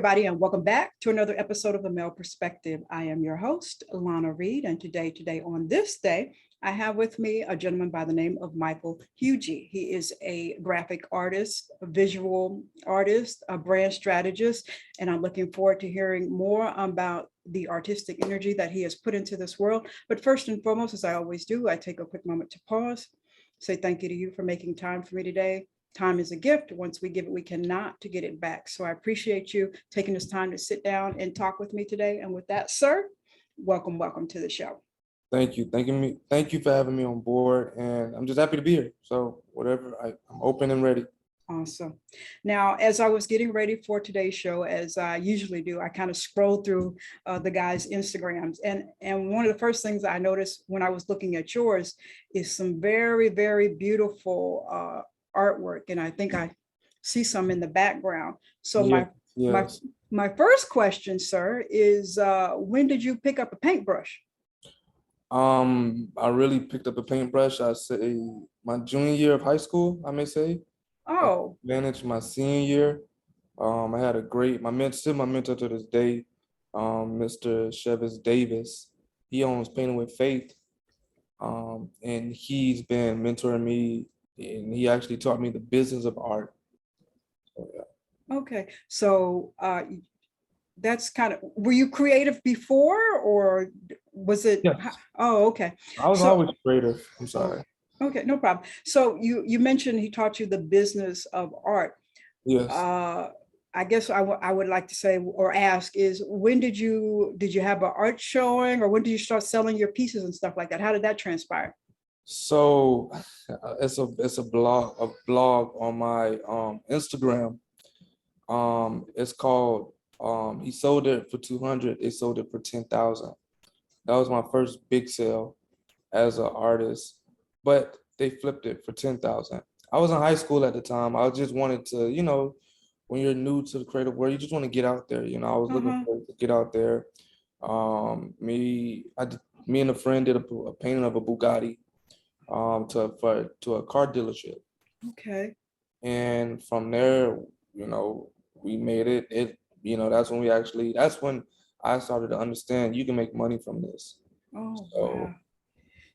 everybody, and welcome back to another episode of The Male Perspective. I am your host, Lana Reid, and today on this day, I have with me a gentleman by the name of Michael Hugue. He is a graphic artist, a visual artist, a brand strategist, and I'm looking forward to hearing more about the artistic energy that he has put into this world. But first and foremost, as I always do, I take a quick moment to pause, say thank you to you for making time for me today. Time is a gift. Once we give it, we cannot to get it back. So I appreciate you taking this time to sit down and talk with me today. And with that, sir, welcome to the show. Thank you. Thank you for having me on board. And I'm just happy to be here. So whatever, I'm open and ready. Awesome. Now, as I was getting ready for today's show, as I usually do, I kind of scroll through the guys' Instagrams. And one of the first things I noticed when I was looking at yours is some very, very beautiful artwork. And I think I see some in the background. So my first question, sir, is when did you pick up a paintbrush? I really picked up a paintbrush, I say my junior year of high school, I may say. Oh. Managed my senior year. I had my mentor to this day, Mr. Chevis Davis. He owns Painting with Faith. And he's been mentoring me, and he actually taught me the business of art. So, yeah. Okay. So that's kind of, were you creative before, or was it? Yes. Oh, okay. I was always creative. I'm sorry. Okay, no problem. So you mentioned he taught you the business of art. Yes. I guess I would like to say or ask is, when did you have an art showing, or when did you start selling your pieces and stuff like that? How did that transpire? So it's a blog on my Instagram. It's called he sold it for 200. They sold it for 10,000. That was my first big sale as an artist, but they flipped it for 10,000. I was in high school at the time. I just wanted to, when you're new to the creative world, you just want to get out there. I was looking for to get out there. Me and a friend did a painting of a Bugatti to a car dealership. Okay. And from there, we made it. That's when I started to understand you can make money from this. Oh, wow.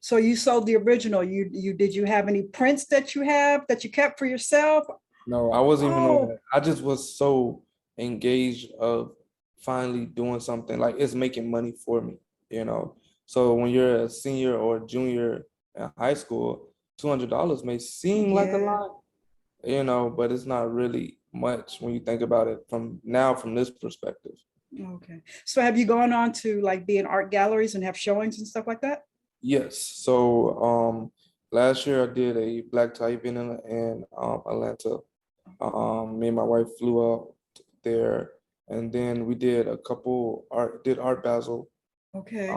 So you sold the original. Did you have any prints that you kept for yourself? No, I wasn't even on that. I just was so engaged of finally doing something like it's making money for me, So when you're a senior or junior in high school, $200 may seem like a lot, but it's not really much when you think about it from this perspective. Okay. So have you gone on to like be in art galleries and have showings and stuff like that? Yes. So last year I did a black tie event in Atlanta. Me and my wife flew out there, and then we did Art Basel. Okay.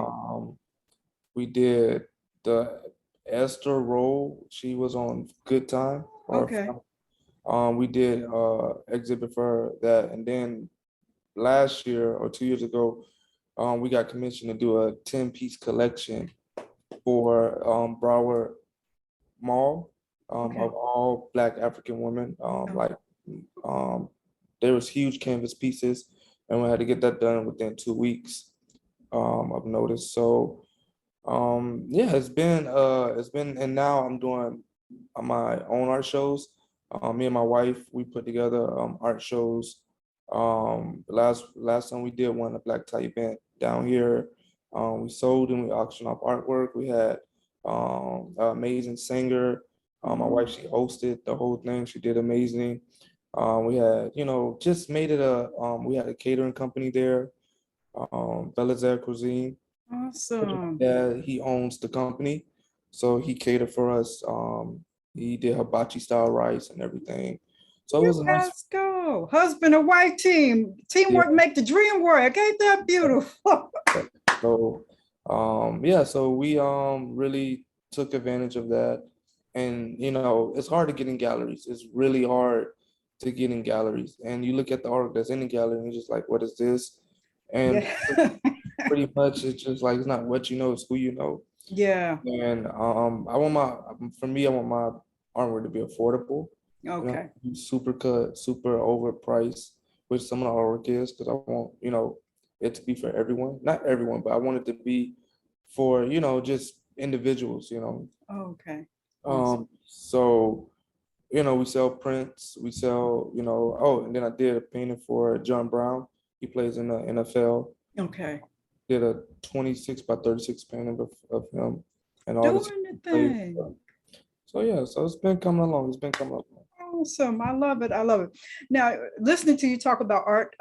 We did the Esther role. She was on Good Time. Okay. We did exhibit for that, and then last year or 2 years ago, we got commissioned to do a 10-piece collection for Broward Mall of all Black African women. There was huge canvas pieces, and we had to get that done within 2 weeks of notice. So it's been, and now I'm doing my own art shows. Me and my wife, we put together art shows. Last time we did one, a black tie event down here. We sold and we auctioned off artwork. We had an amazing singer. My wife, she hosted the whole thing. She did amazing. We had, just made it we had a catering company there, Belizaire Cuisine. Awesome. Yeah, he owns the company. So he catered for us. He did hibachi style rice and everything. So it was a nice. Let's go. Husband and wife team. Teamwork make the dream work. Ain't that beautiful? So so we really took advantage of that. And it's hard to get in galleries. It's really hard to get in galleries. And you look at the art that's in the gallery and you're just like, what is this? And pretty much it's just like, it's not what you know, it's who you know. Yeah. And I want my artwork to be affordable. Okay. Super cut, super overpriced. which some of the artwork is, because I want, it to be for everyone. Not everyone, but I want it to be for, just individuals, Okay. Awesome. So, we sell prints, we sell, oh, and then I did a painting for John Brown. He plays in the NFL. Okay. Did a 26 by 36 painting of him and all this. Doing the thing. So yeah, so it's been coming along. It's been coming along. Awesome. I love it. I love it. Now, listening to you talk about art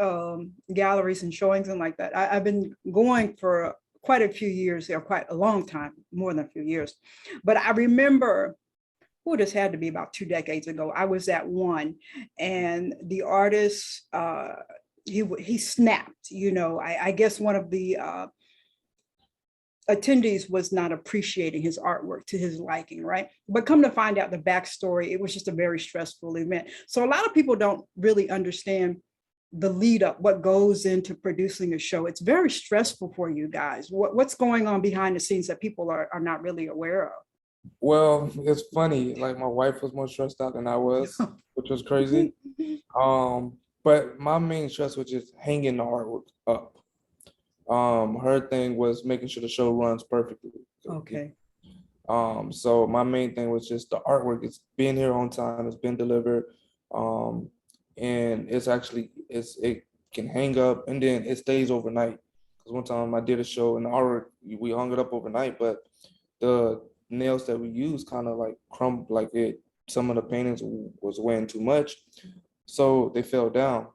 galleries and showings and like that, I've been going for quite a few years there, quite a long time, more than a few years. But I remember, oh, this had to be about 2 decades ago. I was at one, and the artist, he snapped. I guess one of the attendees was not appreciating his artwork to his liking, right? But come to find out the backstory, it was just a very stressful event. So a lot of people don't really understand the lead up, what goes into producing a show. It's very stressful for you guys. What's going on behind the scenes that people are not really aware of? Well, it's funny. Like my wife was more stressed out than I was, which was crazy. But my main stress was just hanging the artwork up. Her thing was making sure the show runs perfectly. Okay. So my main thing was just the artwork. It's been here on time. It's been delivered. And it can hang up and then it stays overnight. Because one time I did a show and the artwork, we hung it up overnight, but the nails that we used kind of like crumbled, like some of the paintings was weighing too much. So they fell down.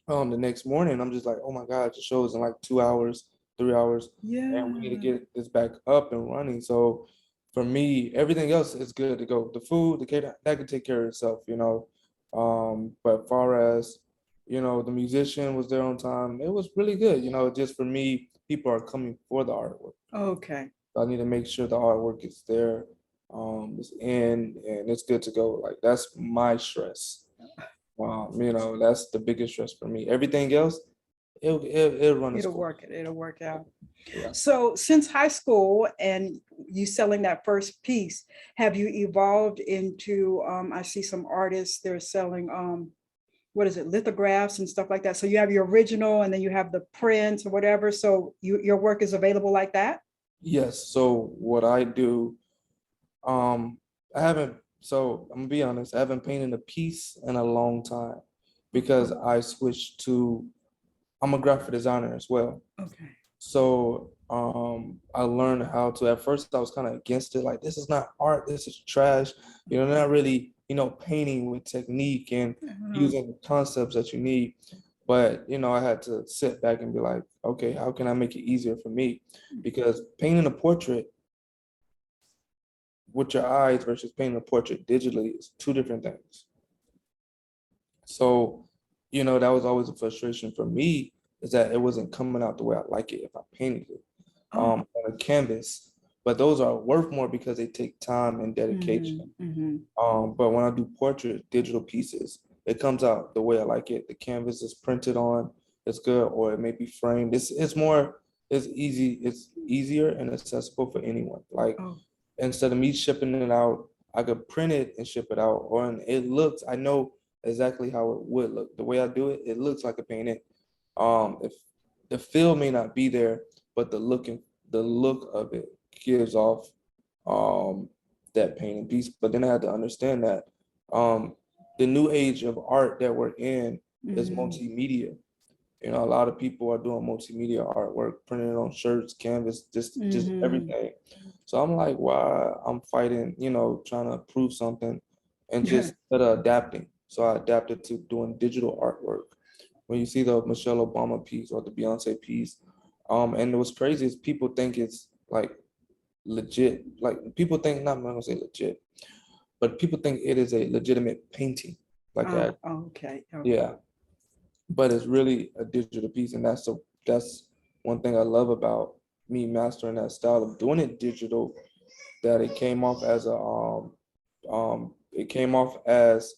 The next morning, I'm just like, oh my God, the show is in like 2 hours, 3 hours, and we need to Yeah. get this back up and running. So for me, everything else is good to go. The food, the cater, that can take care of itself. But far as, the musician was there on time, it was really good. Just for me, people are coming for the artwork. Okay. So I need to make sure the artwork is there, it's in, and it's good to go. Like that's my stress. That's the biggest stress for me. Everything else, it'll run its It'll course. work. It'll work out. Yeah. So since high school and you selling that first piece, have you evolved into, I see some artists, they're selling, what is it, lithographs and stuff like that. So you have your original and then you have the prints or whatever. So your work is available like that? Yes. So what I do, I haven't. So I'm gonna be honest. I haven't painted a piece in a long time because I switched to. I'm a graphic designer as well. Okay. So I learned how to. At first, I was kind of against it. Like this is not art. This is trash. Not really. Painting with technique and using the concepts that you need. But I had to sit back and be like, okay, how can I make it easier for me? Because painting a portrait with your eyes versus painting a portrait digitally is two different things. So, that was always a frustration for me, is that it wasn't coming out the way I like it if I painted it on a canvas. But those are worth more because they take time and dedication. But when I do portrait digital pieces, it comes out the way I like it. The canvas is printed on, it's good, or it may be framed. It's easy, it's easier and accessible for anyone. Like instead of me shipping it out, I could print it and ship it out. I know exactly how it would look. The way I do it, it looks like a painting. If the feel may not be there, but the look of it gives off that painting piece. But then I had to understand that the new age of art that we're in is multimedia. A lot of people are doing multimedia artwork, printing it on shirts, canvas, just everything. So I'm like, why I'm fighting, trying to prove something and just instead of adapting. So I adapted to doing digital artwork. When you see the Michelle Obama piece or the Beyonce piece, and what's crazy is people think it's like legit. Like people think, not I'm gonna say legit, but people think it is a legitimate painting. Like that. Okay. Yeah. But it's really a digital piece, and that's one thing I love about me mastering that style of doing it digital, that it came off as it came off as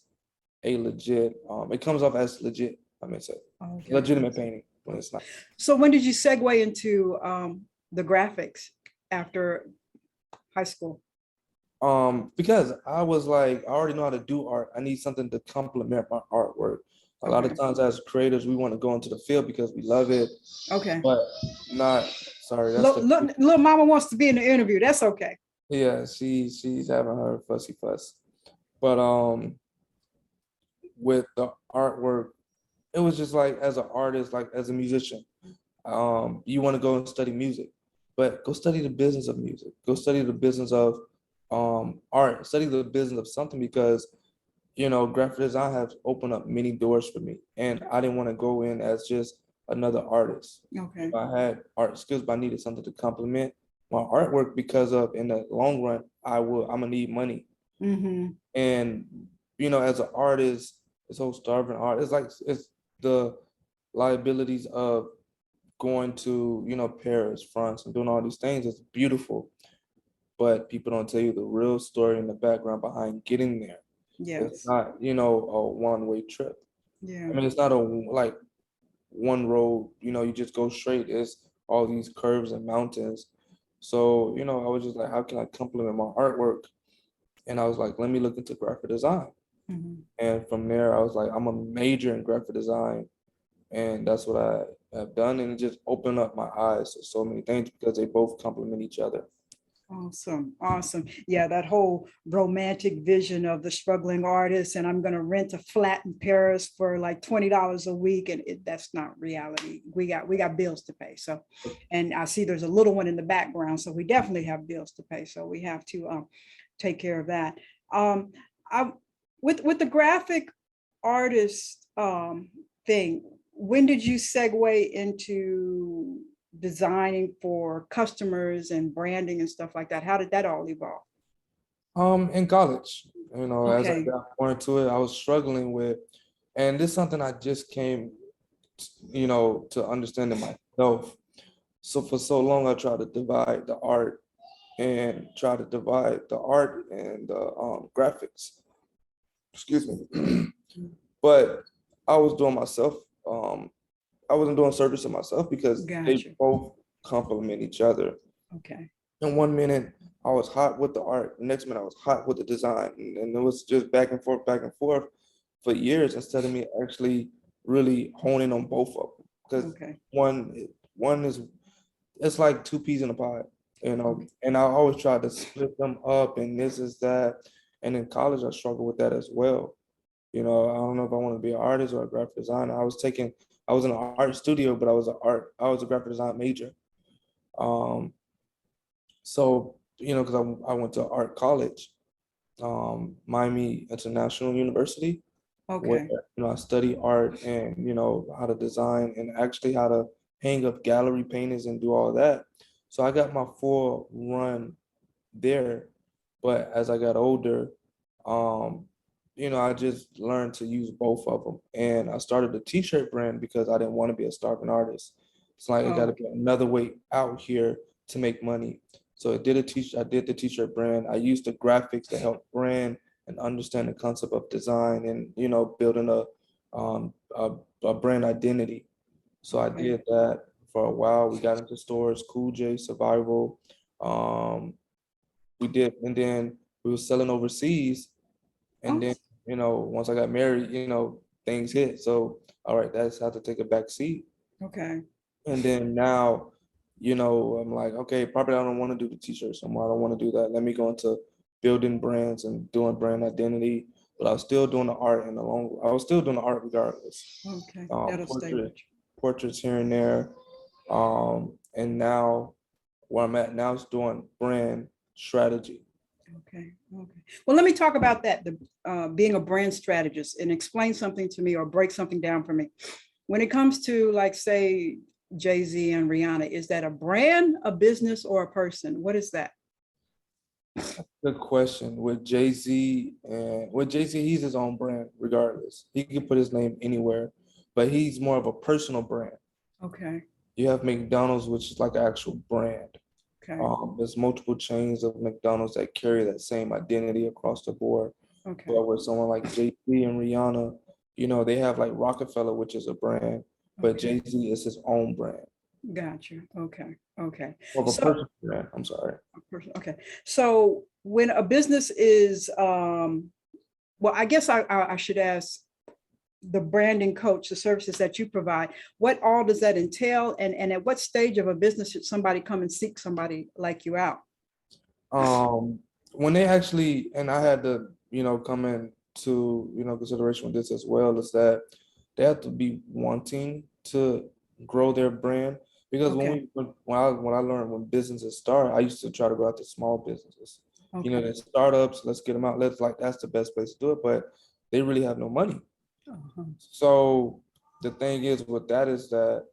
a legit it comes off as legit, I mean, say legitimate painting when it's not. So when did you segue into the graphics after high school? Because I was like, I already know how to do art. I need something to complement my artwork. A lot Okay. of times as creators, we want to go into the field because we love it, Okay. but not, sorry, that's Look, the, look, little mama wants to be in the interview. That's okay. yeah, she's having her fussy fuss. But with the artwork, it was just like as an artist, like as a musician, you want to go and study music, but go study the business of music. Go study the business of art. Study the business of something because graphic design has opened up many doors for me, and I didn't want to go in as just another artist. Okay. I had art skills, but I needed something to complement my artwork because of in the long run, I'm gonna need money. Mm-hmm. And as an artist, this whole starving art, it's the liabilities of going to Paris, France, and doing all these things. It's beautiful, but people don't tell you the real story in the background behind getting there. It's Yes. not a one-way trip. Yeah. I mean, it's not a like one road. You just go straight. It's all these curves and mountains. So I was just like, how can I complement my artwork? And I was like, let me look into graphic design. Mm-hmm. And from there, I was like, I'm a major in graphic design. And that's what I have done. And it just opened up my eyes to so many things because they both complement each other. Awesome. Awesome. Yeah, that whole romantic vision of the struggling artist, and I'm going to rent a flat in Paris for like $20 a week. And that's not reality. We got bills to pay. So, and I see there's a little one in the background. So we definitely have bills to pay. So we have to take care of that. Um, I, with the graphic artist thing, when did you segue into designing for customers and branding and stuff like that? How did that all evolve? In college, as I Okay. got more into it, I was struggling with, and this is something I just came, to understanding myself. So for so long, I tried to divide the art and try to divide the art and the graphics. Excuse me. But I was doing myself. I wasn't doing service to myself because they Gotcha. both complement each other. Okay. And one minute I was hot with the art, the next minute I was hot with the design, and it was just back and forth for years instead of me actually really honing on both of them. Because Okay. one is it's like two peas in a pod, Okay. and I always try to split them up, and this is that. And in college, I struggled with that as well. I don't know if I want to be an artist or a graphic designer. I was in an art studio, but I was a graphic design major. Um, so, because I went to art college, Miami International University, where, Okay. I study art and, how to design and actually how to hang up gallery paintings and do all that. So I got my full run there. But as I got older, um, I just learned to use both of them. And I started a t-shirt brand because I didn't want to be a starving artist. It's like I got to Oh, be another way out here to make money. So I did the t-shirt brand. I used the graphics to help brand and understand the concept of design and, building um, a, a brand identity. So I okay. did that for a while. We got into stores, Cool J, Survival. Um, we did, and then we were selling overseas. And then, Awesome. once I got married, things hit. So, all right, that's how to take a back seat. Okay. And then now, I'm like, okay, probably I don't want to do the t-shirts anymore. I don't want to do that. Let me go into building brands and doing brand identity. But I was still doing the art I was still doing the art regardless. Okay. Um, That'll stay with portrait, portraits here and there. And now where I'm at now is doing brand strategy. you. Okay. Okay. Well, let me talk about that, the being a brand strategist, and explain something to me or break something down for me. When it comes to, like, say, Jay-Z and Rihanna, is that a brand, a business, or a person? What is that? Good question. With Jay-Z, he's his own brand, regardless. He can put his name anywhere, but he's more of a personal brand. Okay. You have McDonald's, which is like an actual brand. Okay. There's multiple chains of McDonald's that carry that same identity across the board. Okay. But with someone like Jay-Z and Rihanna, they have like Rockefeller, which is a brand, but Okay. Jay-Z is his own brand. Gotcha. Okay. Okay. Of a So, personal brand, I'm sorry. okay. So when a business is, well, I guess I should ask, the branding coach, the services that you provide, what all does that entail? And at what stage of a business should somebody come and seek somebody like you out? Um, when they actually, and I had to, come in to, consideration with this as well, is that they have to be wanting to grow their brand. Because Okay. when I learned when businesses start, I used to try to go out to small businesses. Okay. The startups, let's get them out. That's the best place to do it, but they really have no money. Uh-huh. So the thing is with that is that,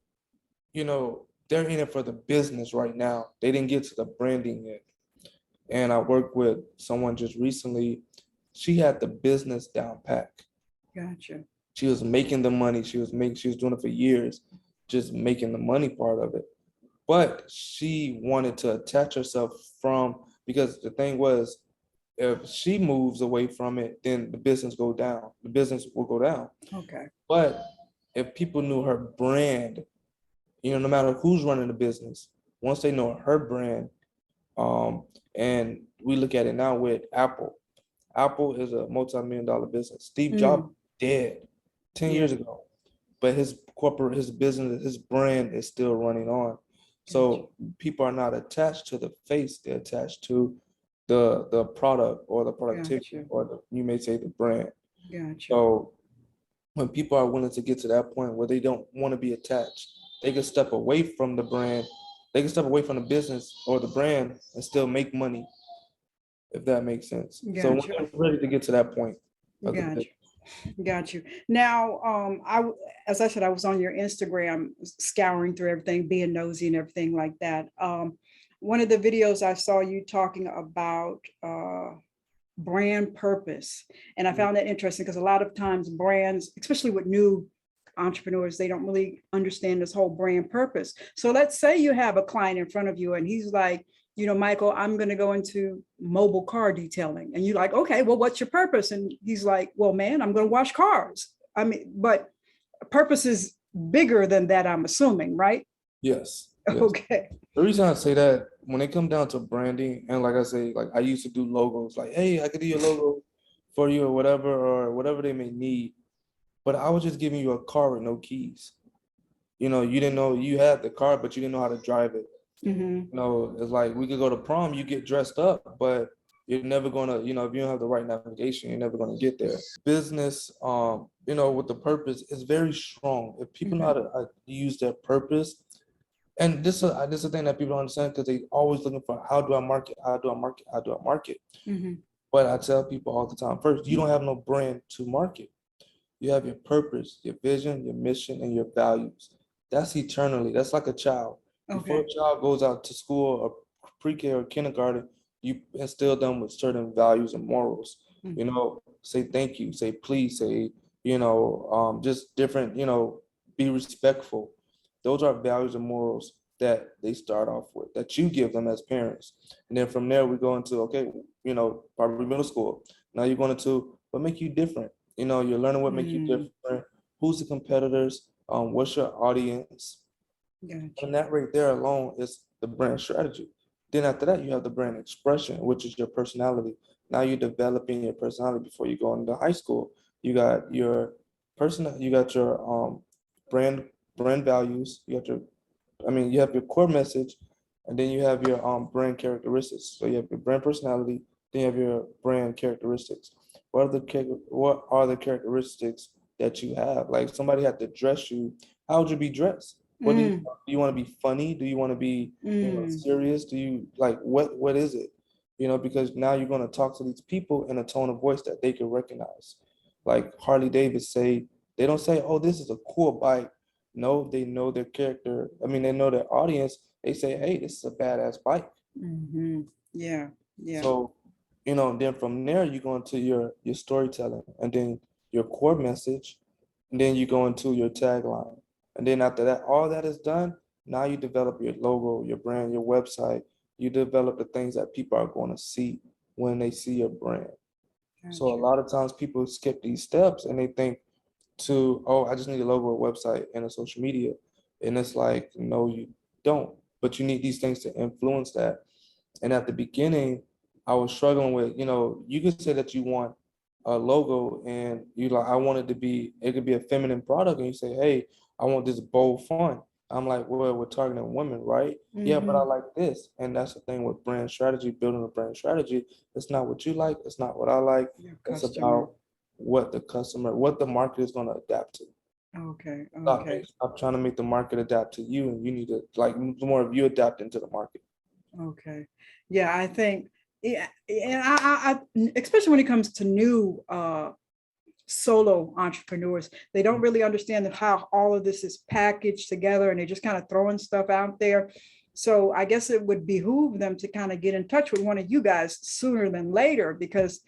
they're in it for the business right now. They didn't get to the branding yet. And I worked with someone just recently. She had the business down pat. Gotcha. She was making the money. She was doing it for years, just making the money part of it. But she wanted to attach herself because the thing was, if she moves away from it, then the business go down. The business will go down. Okay. But if people knew her brand, no matter who's running the business, once they know her brand, and we look at it now with Apple. Apple is a multi-million-dollar business. Steve Jobs dead 10 Yeah. years ago, but his business, his brand is still running on. Gotcha. So people are not attached to the face; they're attached to the product or the productivity, Gotcha. or you may say the brand. Gotcha. So when people are willing to get to that point where they don't want to be attached, they can step away from the brand. They can step away from the business or the brand and still make money, if that makes sense. So when Gotcha. they're ready to get to that point of the business. Gotcha. Got you. Now, as I said, I was on your Instagram scouring through everything, being nosy and everything like that. One of the videos I saw you talking about brand purpose, and I found that interesting because a lot of times brands, especially with new entrepreneurs, they don't really understand this whole brand purpose. So let's say you have a client in front of you and he's like, Michael, I'm going to go into mobile car detailing. And you're like, okay, well, what's your purpose? And he's like, well, man, I'm going to wash cars. I mean, but purpose is bigger than that, I'm assuming, right? Yes. Yes. Okay. The reason I say that, when it comes down to branding, and like I say, like I used to do logos, like, hey, I could do your logo for you or whatever they may need. But I was just giving you a car with no keys. You didn't know you had the car, but you didn't know how to drive it. Mm-hmm. It's like we could go to prom, you get dressed up, but you're never gonna, if you don't have the right navigation, you're never gonna get there. Business, with the purpose is very strong. If people know how to use their purpose, and this is a thing that people don't understand because they always looking for how do I market, how do I market, how do I market. Mm-hmm. But I tell people all the time, first, you don't have no brand to market. You have your purpose, your vision, your mission, and your values. That's eternally. That's like a child. Before Okay. a child goes out to school or pre-K or kindergarten, you instill them with certain values and morals. Mm-hmm. Say thank you, say please, say, just different, be respectful. Those are values and morals that they start off with, that you give them as parents. And then from there, we go into, okay, probably middle school. Now you're going into what make you different. You're learning what make you different. Who's the competitors? What's your audience? Gotcha. And that right there alone is the brand strategy. Then after that, you have the brand expression, which is your personality. Now you're developing your personality before you go into high school. You got your you got your brand values. You have your core message, and then you have your brand characteristics. So you have your brand personality, then you have your brand characteristics. What are the characteristics that you have? Like, somebody had to dress you. How would you be dressed? What Mm, do you want to be funny? Do you want to be, mm, serious? Do you like what is it? Because now you're going to talk to these people in a tone of voice that they can recognize. Like Harley Davis they don't say, "Oh, this is a cool bike." No, they know their character. I mean, they know their audience. They say, "Hey, this is a badass bike." mm-hmm. Yeah. Yeah. So, then from there you go into your storytelling, and then your core message, and then you go into your tagline. And then after that, all that is done, now you develop your logo, your brand, your website. You develop the things that people are going to see when they see your brand. So a Gotcha. lot of times people skip these steps and they think oh, I just need a logo, a website, and a social media. And it's like, no, you don't. But you need these things to influence that. And at the beginning, I was struggling with, you could say that you want a logo and you like, I want it to be, it could be a feminine product, and you say, hey, I want this bold font. I'm like, well, we're targeting women, right? Yeah, but I Mm-hmm. like this. And that's the thing with brand strategy, building a brand strategy. It's not what you like, it's not what I like. Your It's customer. about what the customer, what the market is going to adapt to. Okay. Stop, Okay. stop trying to make the market adapt to you, and you need to like more of you adapt into the market. Okay. Yeah, I think, yeah, and especially when it comes to new solo entrepreneurs, they don't really understand how all of this is packaged together, and they're just kind of throwing stuff out there. So I guess it would behoove them to kind of get in touch with one of you guys sooner than later, because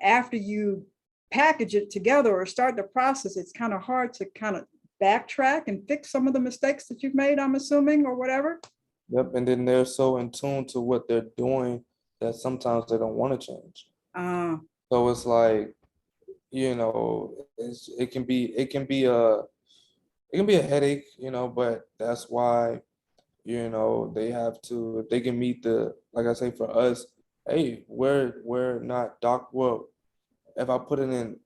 after you package it together or start the process, it's kind of hard to kind of backtrack and fix some of the mistakes that you've made, I'm assuming, or whatever. Yep, and then they're so in tune to what they're doing that sometimes they don't want to change. Uh, So it's like, it can be a headache, but that's why, they have to, if they can meet the, like I say, for us, hey, we're not well, if I put it in,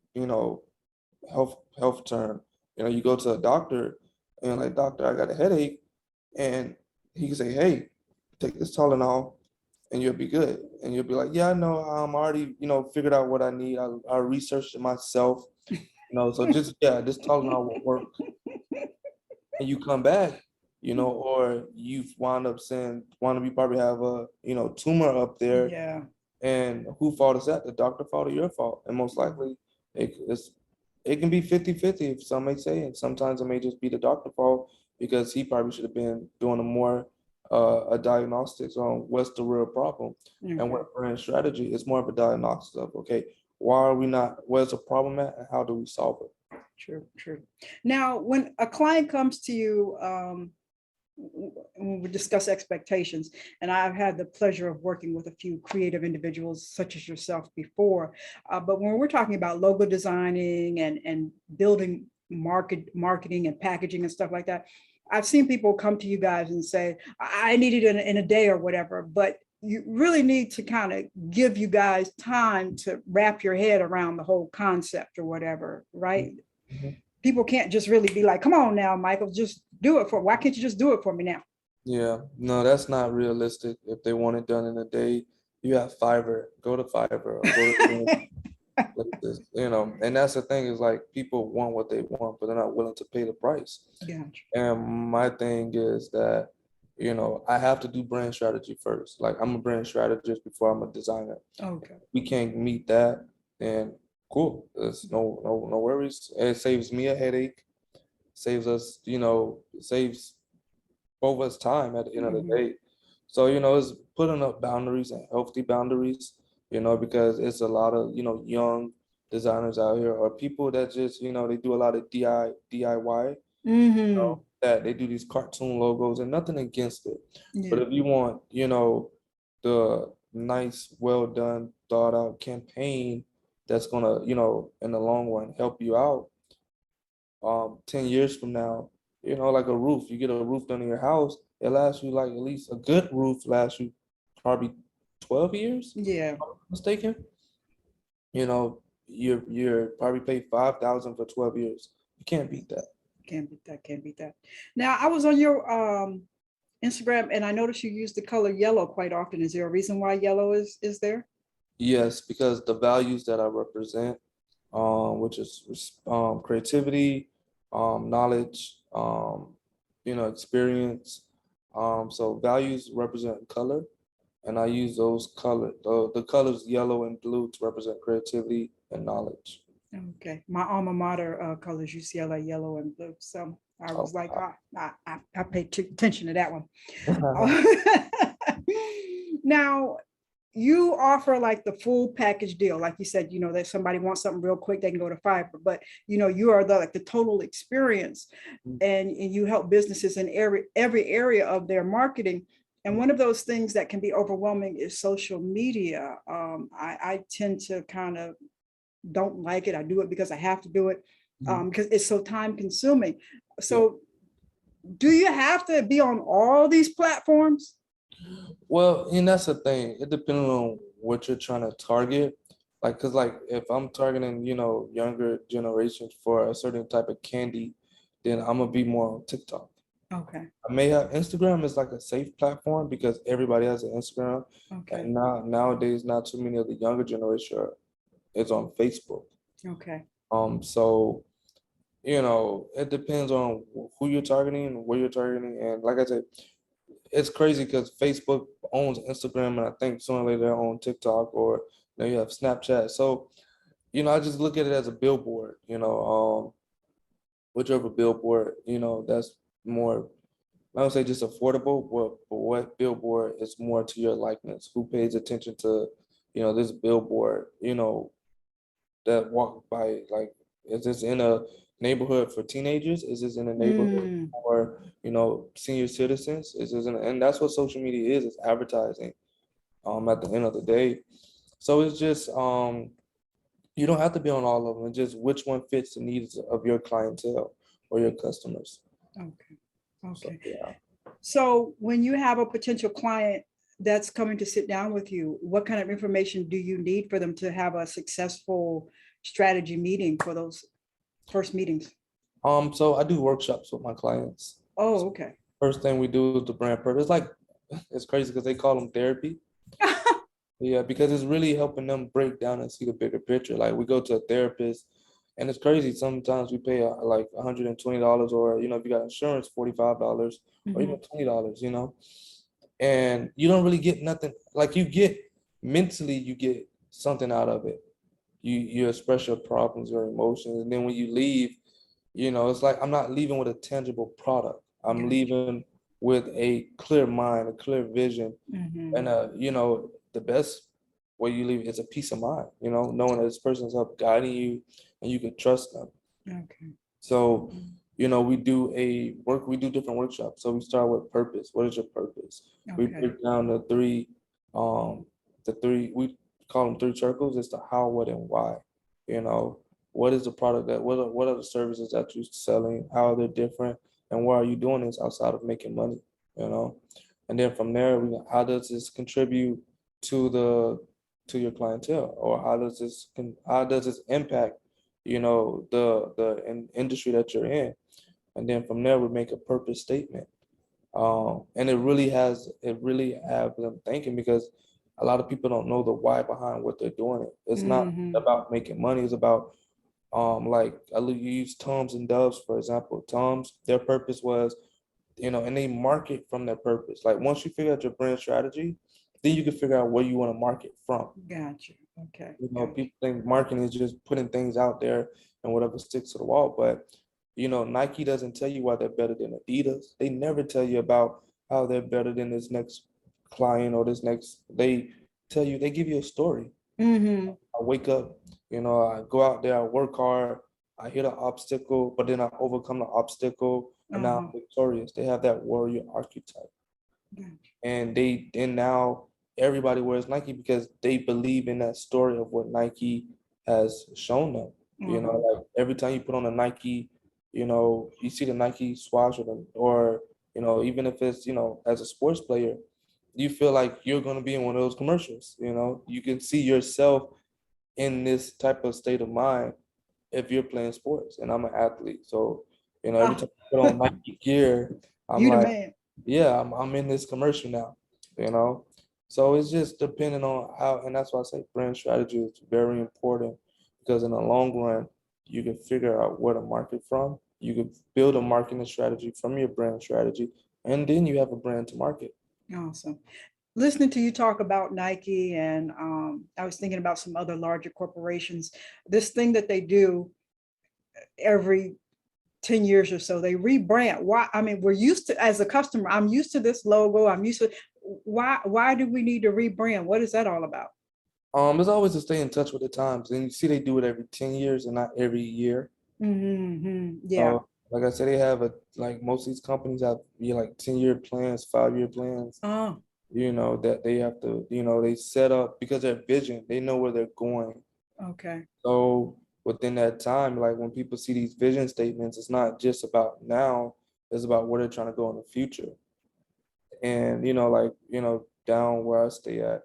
health term, you go to a doctor and like, doctor, I got a headache, and he can say, hey, take this Tylenol and you'll be good. And you'll be like, yeah, I know, I'm already, figured out what I need. I researched it myself, so just, yeah, this Tylenol will work. And you come back, or you've wound up saying, you probably have a, tumor up there. yeah. And who fault is that? The doctor fault or your fault? And most likely it's, it can be 50-50, if some may say, and sometimes it may just be the doctor fault because he probably should have been doing a diagnostics on what's the real problem. And Okay. what brand strategy is more of a diagnosis of, okay, why are we not, where's the problem at and how do we solve it? True, true. Now, when a client comes to you, when we discuss expectations, and I've had the pleasure of working with a few creative individuals such as yourself before, but when we're talking about logo designing and building marketing and packaging and stuff like that, I've seen people come to you guys and say, I need it in a day or whatever, but you really need to kind of give you guys time to wrap your head around the whole concept or whatever, right? Mhm. People can't just really be like, come on now, Michael, just do it for, why can't you just do it for me now? Yeah, no, that's not realistic. If they want it done in a day, you have Fiverr, go to Fiverr or go to places, and that's the thing is like people want what they want, but they're not willing to pay the price. Gotcha. And my thing is that, I have to do brand strategy first. Like I'm a brand strategist before I'm a designer. Okay. We can't meet that, then cool. There's no worries. It saves me a headache, saves us, saves both of us time at the end of the Mhm. day. So, it's putting up boundaries and healthy boundaries, because it's a lot of, young designers out here or people that just, they do a lot of DIY, Mhm. that they do these cartoon logos and nothing against it. But Yeah. if you want, the nice, well done, thought out campaign that's gonna, in the long run help you out, 10 years from now, like a roof, you get a roof done in your house, it lasts you like, at least a good roof lasts you probably 12 years, Yeah. if I'm not mistaken. You're probably paid 5,000 for 12 years. You can't beat that. Can't beat that. Can't beat that. Now, I was on your Instagram and I noticed you use the color yellow quite often. Is there a reason why yellow is there? Yes, because the values that I represent, which is creativity, knowledge, experience. So values represent color, and I use those the colors yellow and blue to represent creativity and knowledge. Okay. My alma mater colors UCLA yellow and blue. So I Oh, was like, I paid attention to that one. wow. Now, you offer like the full package deal. Like you said, that somebody wants something real quick, they can go to Fiverr, but you are the like the total experience, and you help businesses in every area of their marketing. And one of those things that can be overwhelming is social media. I tend to kind of don't like it. I do it because I have to do it, because it's so time consuming. Yeah. So do you have to be on all these platforms? Well, and that's the thing. It depends on what you're trying to target. Like, cause like if I'm targeting, younger generations for a certain type of candy, then I'm gonna be more on TikTok. Okay. I may have Instagram is like a safe platform because everybody has an Instagram, Okay. and nowadays not too many of the younger generation is on Facebook. Okay. So it depends on who you're targeting and where you're targeting, and like I said, it's crazy because Facebook owns Instagram, and I think sooner or later they own TikTok, or you have Snapchat. So I just look at it as a billboard. Whichever billboard that's more, I don't say just affordable, but what billboard is more to your likeness? Who pays attention to, this billboard, that walk by, like, is this in a neighborhood for teenagers? Is this in a neighborhood Mm, for, senior citizens? And that's what social media is, it's advertising, at the end of the day. So it's just, you don't have to be on all of them, just which one fits the needs of your clientele or your customers. okay. So, Okay. yeah. So when you have a potential client that's coming to sit down with you, what kind of information do you need for them to have a successful strategy meeting for those first meetings? So I do workshops with my clients. Oh, okay. First thing we do is the brand purpose. It's like, it's crazy because they call them therapy. Yeah, because it's really helping them break down and see the bigger picture. Like, we go to a therapist, and it's crazy. Sometimes we pay like $120, or if you got insurance, $45, or even Mhm. $20. And you don't really get nothing. Like, you get mentally, you get something out of it. You express your problems, your emotions, and then when you leave, it's like I'm not leaving with a tangible product. I'm Gotcha. leaving with a clear mind, a clear vision, and Mhm. the best way you leave is a peace of mind. Knowing that this person's up guiding you, and you can trust them. Okay. So, we do different workshops. So we start with purpose. What is your purpose? We Okay. break down um, we call them three circles. It's the how, what, and why. You know, what is the product what are the services that you're selling? How are they different? And why are you doing this outside of making money? You know, and then from there, how does this contribute to your clientele, or how does this impact the industry that you're in? And then from there we make a purpose statement. And it really have them thinking, because a lot of people don't know the why behind what they're doing. It's not Mhm. about making money. It's about, like, you use Tums and Doves, for example. Tums, their purpose was, and they market from their purpose. Like, once you figure out your brand strategy, then you can figure out where you want to market from. Gotcha. Okay. Gotcha. People think marketing is just putting things out there and whatever sticks to the wall. But, Nike doesn't tell you why they're better than Adidas. They never tell you about how they're better than this next client or this next. They give you a story. Mhm. I wake up, I go out there, I work hard, I hit an obstacle, but then I overcome the obstacle, and now Uh-huh. I'm victorious. They have that warrior archetype. Gotcha. And now everybody wears Nike because they believe in that story of what Nike has shown them. Uh-huh. Like, every time you put on a Nike, you see the Nike swatch, or even if it's, as a sports player, you feel like you're going to be in one of those commercials. You can see yourself in this type of state of mind if you're playing sports. And I'm an athlete, so every Ah, time I put on Nike gear, I'm you the like, man. yeah, I'm in this commercial now, you know. So it's just depending on how, and that's why I say brand strategy is very important, because in the long run, you can figure out where to market from. You can build a marketing strategy from your brand strategy, and then you have a brand to market. Awesome. Listening to you talk about Nike, and I was thinking about some other larger corporations. This thing that they do every 10 years or so, they rebrand. Why? I mean, we're used to, as a customer, I'm used to this logo. I'm used to, why do we need to rebrand? What is that all about? It's always to stay in touch with the times, and you see they do it every 10 years and not every year. Yeah. Like I said, they have like most of these companies have, like 10-year plans, 5-year plans, Oh, that they have to, they set up because their vision, they know where they're going. okay. So within that time, like, when people see these vision statements, it's not just about now, it's about where they're trying to go in the future. And, like, down where I stay at,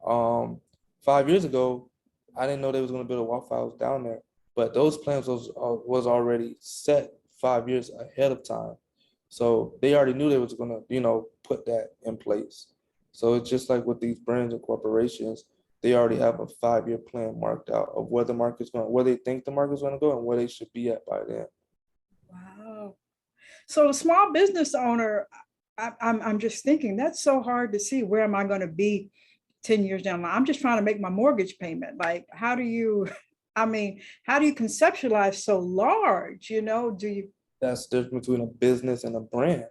5 years ago, I didn't know they was gonna build a Waffle House down there, but those plans was already set 5 years ahead of time. So they already knew they was gonna, put that in place. So it's just like with these brands and corporations, they already have a 5 year plan marked out of where the market's going, where they think the market's gonna go and where they should be at by then. Wow. So the small business owner, I'm just thinking that's so hard to see. Where am I going to be 10 years down the line? I'm just trying to make my mortgage payment. Like, how do you, I mean, how do you conceptualize so large? Do you, That's the difference between a business and a brand.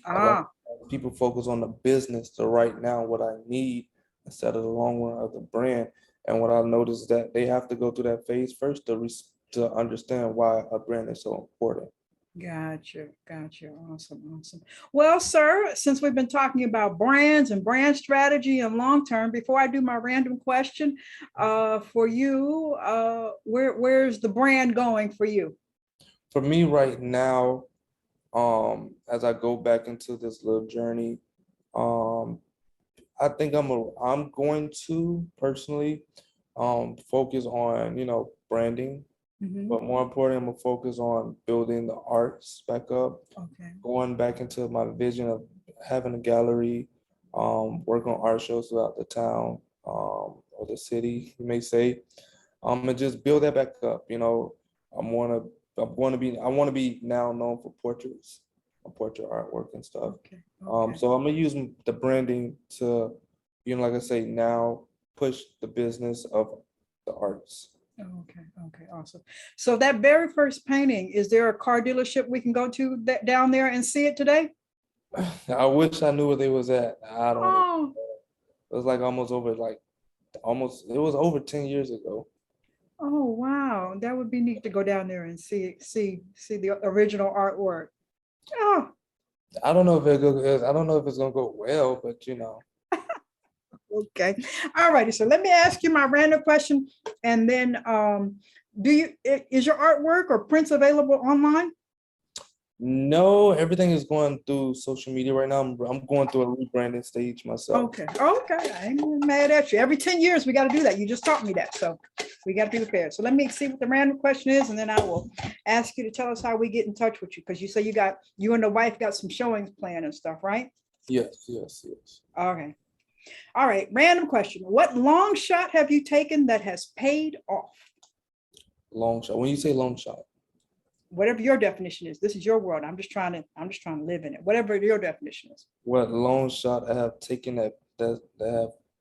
A lot ah, of people focus on the business, the right now, what I need, instead of the long run of the brand. And what I've noticed is that they have to go through that phase first to understand why a brand is so important. gotcha, gotcha. Awesome, awesome. Well, sir, since we've been talking about brands and brand strategy and long term, before I do my random question, for you, where's the brand going for you? For me right now, as I go back into this little journey, um, I think I'm going to personally focus on, branding, Mhm. but more importantly, I'm gonna focus on building the arts back up, Okay. going back into my vision of having a gallery, work on art shows throughout the town, or the city, you may say, and just build that back up. I want to be now known for portraits, portrait artwork and stuff. Okay. Okay. So I'm gonna use the branding to, like I say, now push the business of the arts. Okay. Okay. Awesome. So that very first painting, is there a car dealership we can go to that down there and see it today? I wish I knew where they was at. I don't even. Oh, It was like it was over 10 years ago. oh, wow. That would be neat to go down there and see the original artwork. Oh, I don't know if it's gonna go well, but okay. All righty. So let me ask you my random question. And then is your artwork or prints available online? no, everything is going through social media right now. I'm going through a rebranding stage myself. Okay. Okay. I ain't mad at you. Every 10 years, we got to do that. You just taught me that. So we got to be prepared. So let me see what the random question is, and then I will ask you to tell us how we get in touch with you. Because you say you and the wife got some showings planned and stuff, right? Yes, yes, yes. Okay. All right. Random question. What long shot have you taken that has paid off? Long shot. When you say long shot, Whatever your definition is. This is your world. I'm just trying to live in it. Whatever your definition is. what long shot I have taken that have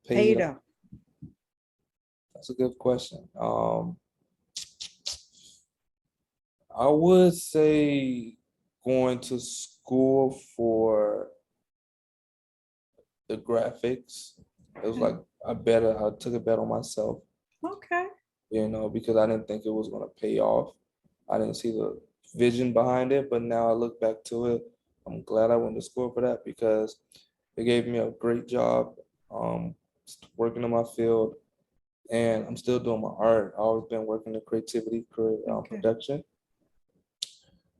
paid Paid off? off. That's a good question. I would say going to school for the graphics. It was like I took a bet on myself, Okay. because I didn't think it was gonna pay off. I didn't see the vision behind it, but now I look back to it, I'm glad I went to school for that because it gave me a great job, um, working in my field, and I'm still doing my art. I've always been working in creativity, Okay. production.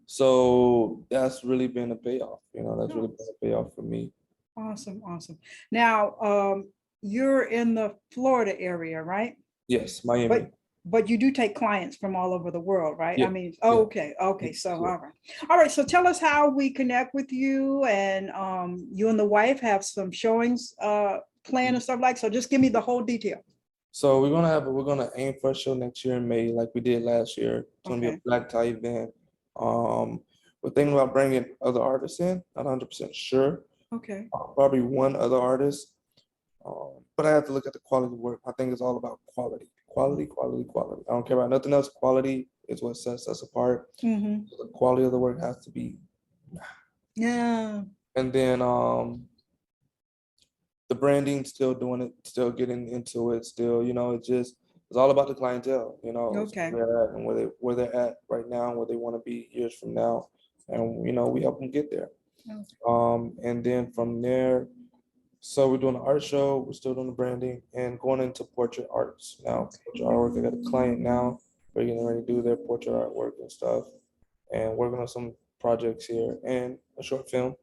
So that's really been a payoff. That's really been a payoff for me. Awesome. Awesome. Now, you're in the Florida area, right? Yes, But Miami. but you do take clients from all over the world, right? I Yeah, mean, yeah, okay, okay. yeah, So yeah. all right. All right. So tell us how we connect with you, and you and the wife have some showings planned and stuff like. So just give me the whole detail. So we're gonna aim for a show next year in May, like we did last year. It's gonna be a Okay. black tie event. Um, we're thinking about bringing other artists in. Not 100% sure. Okay. Probably one other artist. But I have to look at the quality of work. I think it's all about quality, quality, quality, quality. I don't care about nothing else. Quality is what sets us apart. Mm-hmm. So the quality of the work has to be. Yeah. And then the branding, still doing it, still getting into it, still, it's all about the clientele, it's Okay. where they're at and where they're at right now and where they want to be years from now. And we help them get there. And then from there, so we're doing an art show, we're still doing the branding and going into portrait arts now. Portrait artwork, I got a client now. We're getting ready to do their portrait artwork and stuff and working on some projects here and a short film.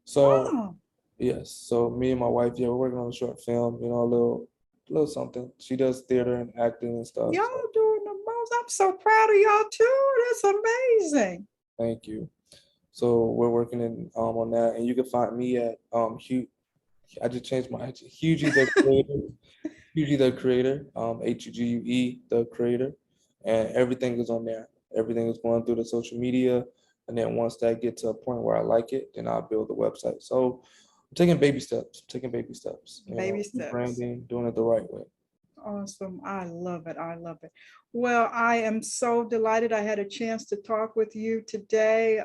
So Oh, yes, so me and my wife, yeah, we're working on a short film, a little a little something. She does theater and acting and stuff. Y'all So doing the most. I'm so proud of y'all too. That's amazing. thank you. So we're working on that, and you can find me at Hugh. I just changed my Hugue the creator. Hugue the creator. Hugue the creator, and everything is on there. Everything is going through the social media, and then once that gets to a point where I like it, then I'll build the website. So I'm taking baby steps. Taking baby steps. Baby steps. Branding, doing it the right way. Awesome. I love it. I love it. Well, I am so delighted I had a chance to talk with you today.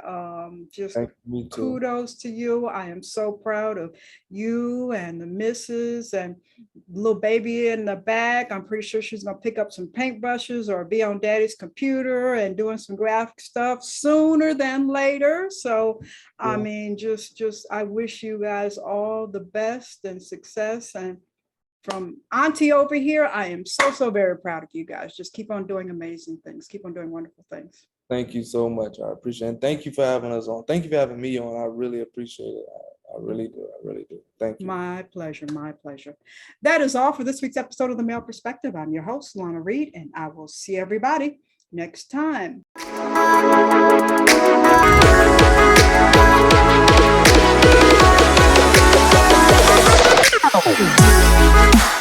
Just Me too. kudos to you. I am so proud of you and the missus and little baby in the back. I'm pretty sure she's going to pick up some paintbrushes or be on daddy's computer and doing some graphic stuff sooner than later. So, I mean, I wish you guys all the best and success. And from Auntie over here, I am so very proud of you guys. Just keep on doing amazing things. Keep on doing wonderful things. Thank you so much. I appreciate it. And thank you for having us on. Thank you for having me on. I really appreciate it. I really do. I really do. Thank you. My pleasure. My pleasure. That is all for this week's episode of The Male Perspective. I'm your host, Lana Reid, and I will see everybody next time. Oh.